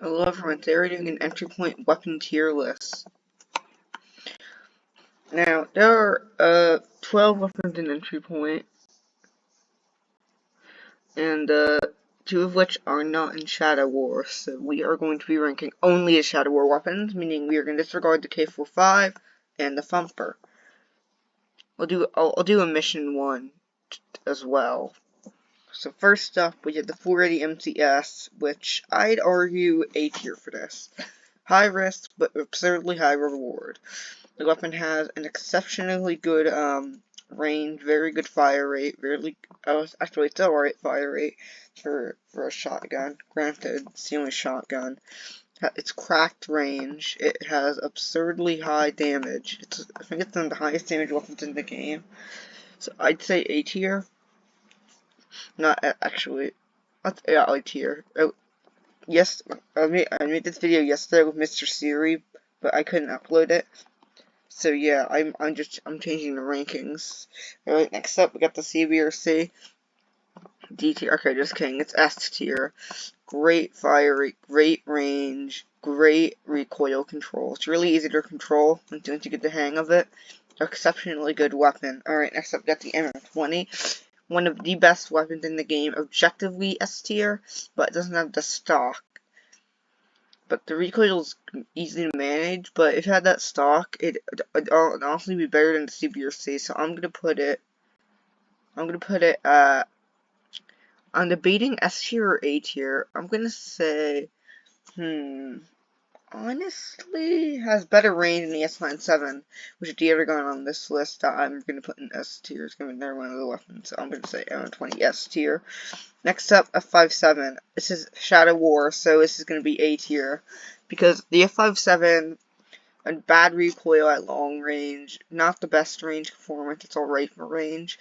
Hello everyone, today we're doing an entry point weapon tier list. Now, there are 12 weapons in entry point, and 2 of which are not in Shadow War, so we are going to be ranking only as Shadow War weapons, meaning we are going to disregard the K45 and the Thumper. I'll do a mission 1 as well. So first up, we have the 480 MCS, which I'd argue A tier for this. High risk, but absurdly high reward. The weapon has an exceptionally good range, very good fire rate, actually it's alright fire rate for a shotgun. Granted, it's the only shotgun. It's cracked range. It has absurdly high damage. I think it's one of the highest damage weapons in the game. So I'd say A tier. Not actually. Yeah, A tier. Yes, I made this video yesterday with Mr. Siri, but I couldn't upload it. So yeah, I'm changing the rankings. Alright, next up we got the CBRC. D tier. Okay, just kidding. It's S tier. Great fire rate, great range, great recoil control. It's really easy to control once you get the hang of it. Exceptionally good weapon. Alright, next up we got the M20. One of the best weapons in the game. Objectively S tier, but it doesn't have the stock. But the recoil is easy to manage, but if it had that stock, it'd honestly be better than the CBRC, so I'm gonna put it I'm debating S tier or A tier. I'm gonna say, honestly, has better range than the S97, which is the other gun on this list that I'm gonna put in S tier. It's gonna be another one of the weapons, so I'm gonna say M20 S tier. Next up, F57. This is Shadow War, so this is going to be A tier. Because the F57, a bad recoil at long range, not the best range performance, it's alright for range.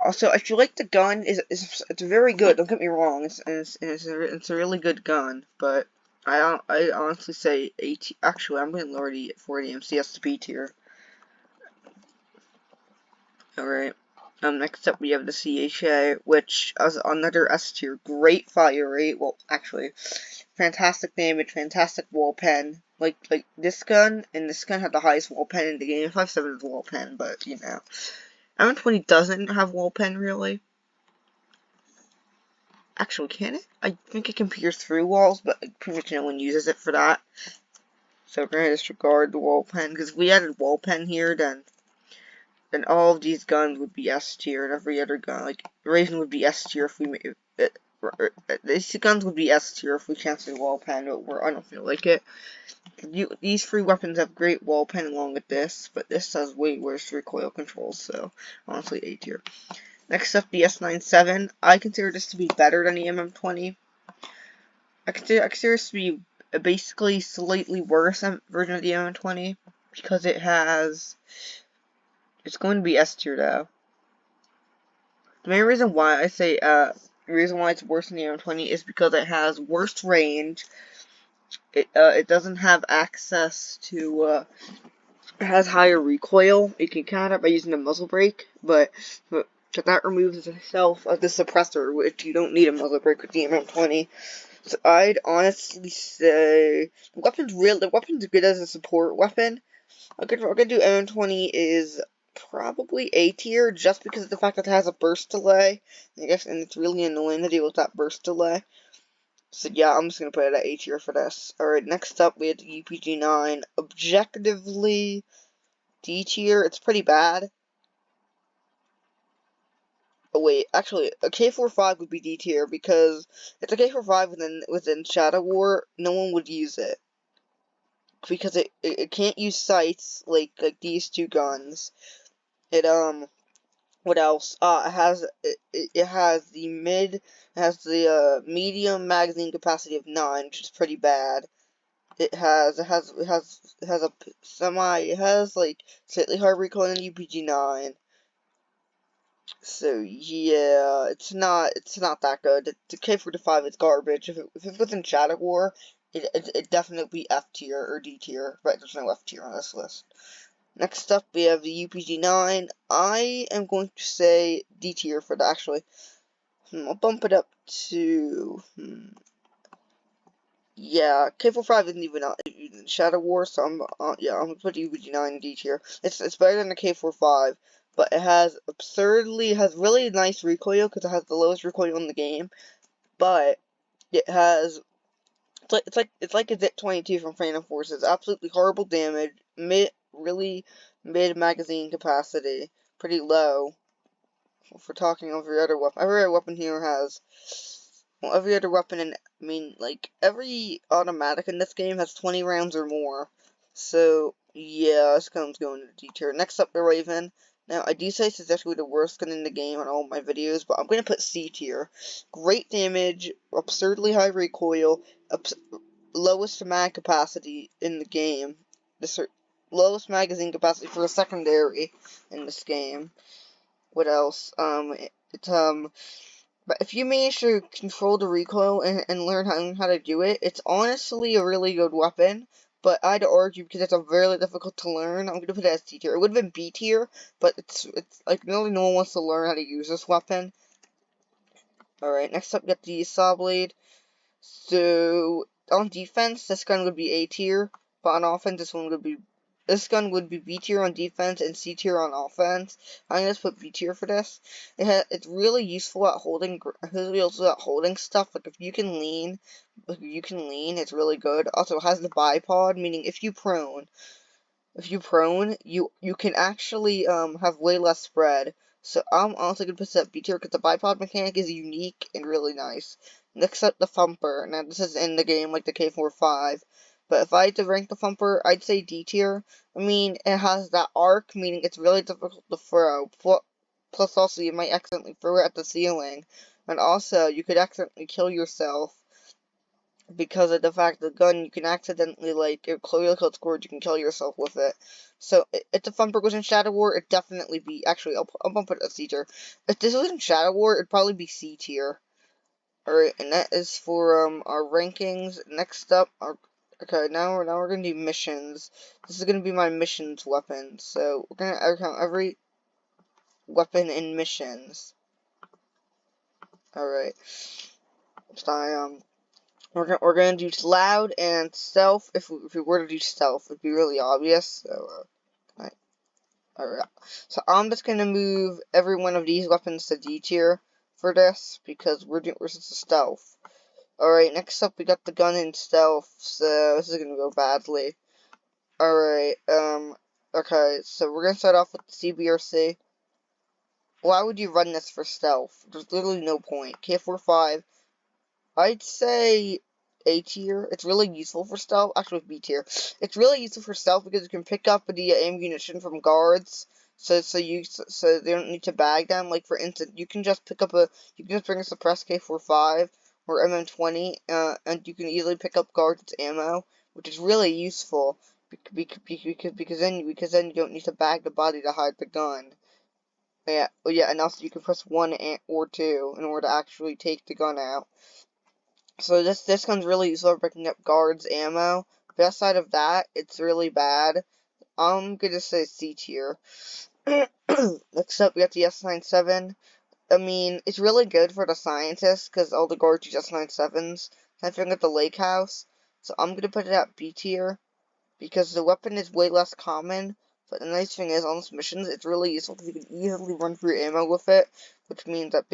Also, if you like the gun, it's very good, don't get me wrong, it's a really good gun, but I honestly say A tier. Actually, I'm going to lower the 480 MCS to B tier. Alright. Next up we have the CHA, which is another S tier. Great fire rate. Well, actually, fantastic damage, fantastic wall pen. Like this gun, and this gun had the highest wall pen in the game. 5.7 is wall pen, but you know, M20 doesn't have wall pen really. Actually, can it? I think it can pierce through walls, but pretty much no one uses it for that. So we're gonna disregard the wall pen, because if we added wall pen here, then all of these guns would be S tier, and every other gun, like Raven would be S tier if we made it. These guns would be S tier if we canceled wall pen, but I don't feel like it. These 3 weapons have great wall pen along with this, but this has way worse recoil controls, so honestly A tier. Next up, the S97. I consider this to be better than the MM20. I consider this to be a basically slightly worse version of the MM20 because it's going to be S tier though. The main reason why I say the reason why it's worse than the M20 is because it has worse range. It doesn't have access to it has higher recoil. You can count it by using the muzzle brake, but that removes itself of the suppressor, which you don't need a muzzle brake with the M20. So I'd honestly say the weapon's good as a support weapon. I'm gonna do M20 is probably A tier, just because of the fact that it has a burst delay. I guess, and it's really annoying to deal with that burst delay. So yeah, I'm just gonna put it at A tier for this. Alright, next up we have the UPG-9. Objectively, D tier. It's pretty bad. Oh wait, actually, a K45 would be D tier, because if it's a K45 within Shadow War, no one would use it. Because it can't use sights like these 2 guns. What else? It has the medium magazine capacity of 9, which is pretty bad. It has like slightly higher recoil than UPG-9. So yeah, it's not that good. The K45 is garbage. If it was in Shadow War, it'd definitely be F tier or D tier, but there's no F tier on this list. Next up, we have the UPG-9. I am going to say D tier for that, actually. I'll bump it up to... Yeah, K45 isn't even in Shadow War, so yeah, I'm gonna put UBG9 in D tier. It's better than the K45, but it has really nice recoil because it has the lowest recoil in the game. But it has it's like a Zip 22 from Phantom Forces. Absolutely horrible damage, really mid magazine capacity, pretty low. If we're talking every other weapon, every other weapon here has. Well, every other weapon like, every automatic in this game has 20 rounds or more. So, yeah, this gun's going to D tier. Next up, the Raven. Now, I do say this is actually the worst gun in the game on all my videos, but I'm going to put C tier. Great damage, absurdly high recoil, lowest mag capacity in the game. Lowest magazine capacity for a secondary in this game. What else? But if you manage to control the recoil and learn how to do it, it's honestly a really good weapon. But I'd argue, because it's very difficult to learn, I'm gonna put it as C tier. It would have been B tier, but it's like really no one wants to learn how to use this weapon. Alright, next up we got the Saw Blade. So on defense, this gun would be A tier, but on offense, this gun would be B tier on defense and C tier on offense. I'm gonna just put B tier for this. It's really useful at holding. Stuff. Like if you can lean, it's really good. Also, it has the bipod, meaning if you prone, you can actually have way less spread. So I'm also gonna put that B tier because the bipod mechanic is unique and really nice. Next up, the Thumper. Now this is in the game like the K45, but if I had to rank the Thumper, I'd say D tier. I mean, it has that arc, meaning it's really difficult to throw. Plus, also you might accidentally throw it at the ceiling, and also you could accidentally kill yourself because of the fact the gun, you can accidentally, like, if clearly killed scored, you can kill yourself with it. So, if the Thumper was in Shadow War, it'd definitely be, actually, I'll bump it at C tier. If this was in Shadow War, it'd probably be C tier. Alright, and that is for, our rankings. Next up, okay, now we're gonna do missions. This is gonna be my missions weapon. So, we're gonna count every weapon in missions. Alright. So, we're gonna do loud and stealth. If we were to do stealth, it'd be really obvious. So, alright. So I'm just gonna move every one of these weapons to D tier for this because we're just a stealth. Alright, next up we got the gun in stealth. So this is gonna go badly. Alright, okay. So we're gonna start off with the CBRC. Why would you run this for stealth? There's literally no point. K45. I'd say A tier. It's really useful for stealth. Actually, B tier. It's really useful for stealth because you can pick up the ammunition from guards, so they don't need to bag them. Like for instance, you can just bring a suppressed K45 or MM20, and you can easily pick up guards' ammo, which is really useful because then you don't need to bag the body to hide the gun. Yeah, oh yeah, and also you can press 1 or 2 in order to actually take the gun out. So this gun's really useful for picking up guards' ammo. But outside of that, it's really bad. I'm gonna say C tier. Next up, we got the S97. I mean, it's really good for the scientists, because all the guards use S97s. I think at the lake house. So I'm gonna put it at B tier, because the weapon is way less common. But the nice thing is, on these missions, it's really useful because you can easily run through ammo with it, which means that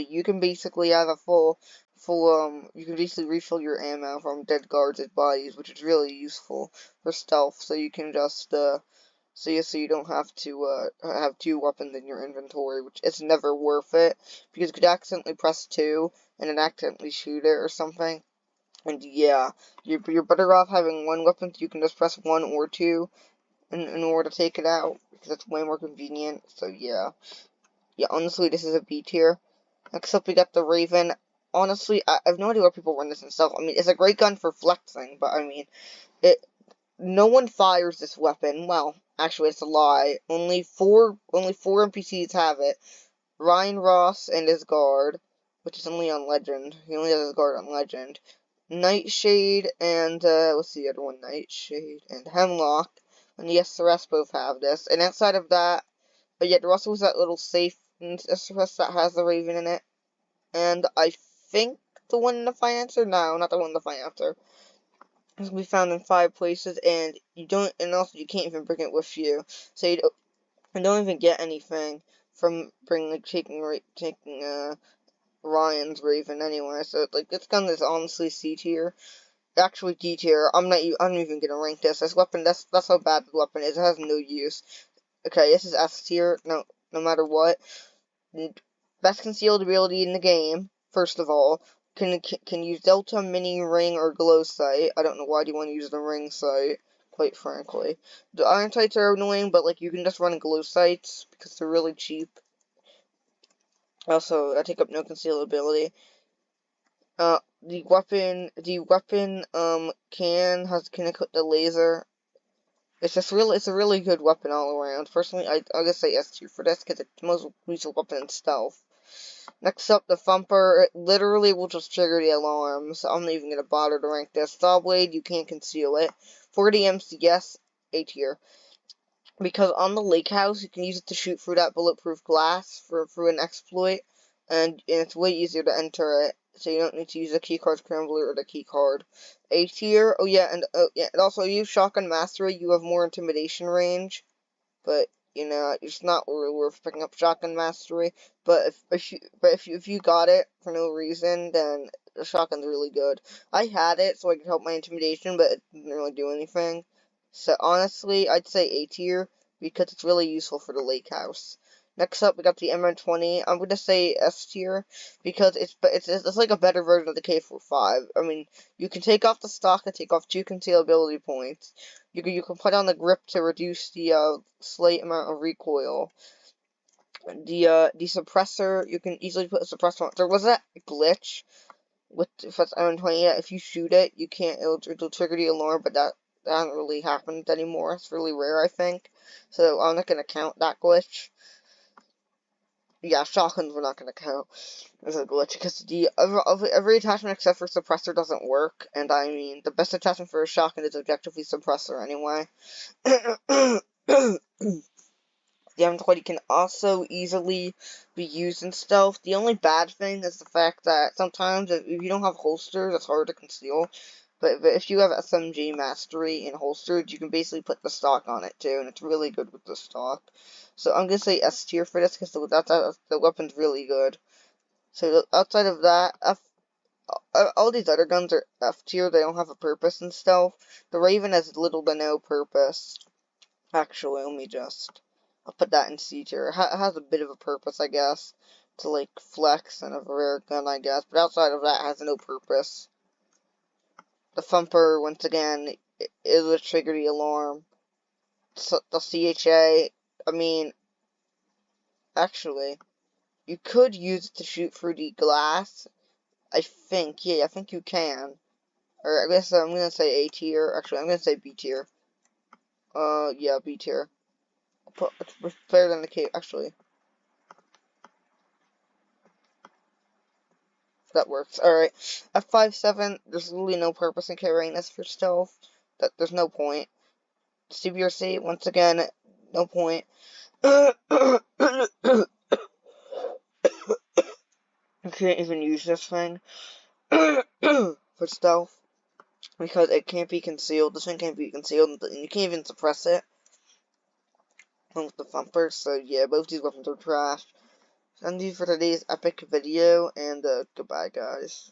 you can basically have a you can basically refill your ammo from dead guards' bodies, which is really useful for stealth, so you can just, so you don't have to, have 2 weapons in your inventory, which is never worth it, because you could accidentally press 2, and then accidentally shoot it or something. And yeah, you're better off having 1 weapon, so you can just press 1 or 2 in order to take it out, because it's way more convenient. So yeah, honestly, this is a B tier. Next up, we got the Raven. Honestly, I have no idea where people run this and stuff. I mean, it's a great gun for flexing, but I mean, no one fires this weapon. Well, actually, it's a lie. Only four NPCs have it. Ryan Ross and his guard, which is only on Legend. He only has his guard on Legend. Nightshade and, what's the other one? Nightshade and Hemlock. And yes, the rest both have this. And outside of that, but yeah, there also is that little safe SRS that has the Raven in it. And I think the one in the Financer? No, not the one in the Financer. It can be found in 5 places, and also you can't even bring it with you. So you don't even get anything from taking Ryan's Raven anyway. So like this gun is honestly C tier. Actually D tier. I'm not even gonna rank this. This weapon, that's how bad the weapon is. It has no use. Okay, this is S tier. No matter what. Best concealed ability in the game. First of all, can use Delta, Mini, Ring, or Glow Sight. I don't know why you want to use the Ring Sight, quite frankly. The Iron Sights are annoying, but like you can just run Glow Sights because they're really cheap. Also, I take up no concealed ability. The weapon can equip the laser. It's a really good weapon all around. Personally, I'll just say S tier for this because it's the most useful weapon in stealth. Next up, the Thumper. It literally will just trigger the alarm, so I'm not even gonna bother to rank this. Saw Blade, you can't conceal it. 40 MCS, A tier. Because on the lake house, you can use it to shoot through that bulletproof glass through an exploit, and it's way easier to enter it, so you don't need to use a keycard scrambler or the keycard. A tier, and also use Shotgun Mastery, you have more intimidation range, but it's not really worth picking up Shotgun Mastery. But if you got it for no reason, then the shotgun's really good. I had it so I could help my intimidation, but it didn't really do anything. So honestly, I'd say A tier because it's really useful for the lake house. Next up, we got the MN20. I'm gonna say S tier because it's like a better version of the K45. I mean, you can take off the stock and take off 2 concealability points. You can put on the grip to reduce the slight amount of recoil. The suppressor, you can easily put a suppressor on. There was that glitch with MN20 that if you shoot it, you can't. It'll trigger the alarm, but that hasn't really happened anymore. It's really rare, I think. So I'm not gonna count that glitch. Yeah, shotguns we're not gonna count as a glitch because every attachment except for suppressor doesn't work, and I mean the best attachment for a shotgun is objectively suppressor anyway. The M20 can also easily be used in stealth. The only bad thing is the fact that sometimes if you don't have holsters, it's hard to conceal. But if you have SMG mastery in holsters, you can basically put the stock on it too, and it's really good with the stock. So I'm gonna say S tier for this because the weapon's really good. So outside of that, all these other guns are F tier. They don't have a purpose in stealth. The Raven has little to no purpose. Actually, I'll put that in C tier. It has a bit of a purpose, I guess, to like flex and a rare gun, I guess. But outside of that, it has no purpose. The Thumper, once again, is a trigger the alarm. So the CHA, I mean, actually, you could use it to shoot through the glass. I think you can. Or I guess I'm gonna say A tier. Actually, I'm gonna say B tier. Yeah, B tier. It's better than the K, actually. That works. Alright. F57, there's really no purpose in carrying this for stealth. There's no point. CBRC, once again, no point. You can't even use this thing for stealth because it can't be concealed. This thing can't be concealed, and you can't even suppress it with the Thumper. So yeah, both these weapons are trash. Thank you for today's epic video, and goodbye, guys.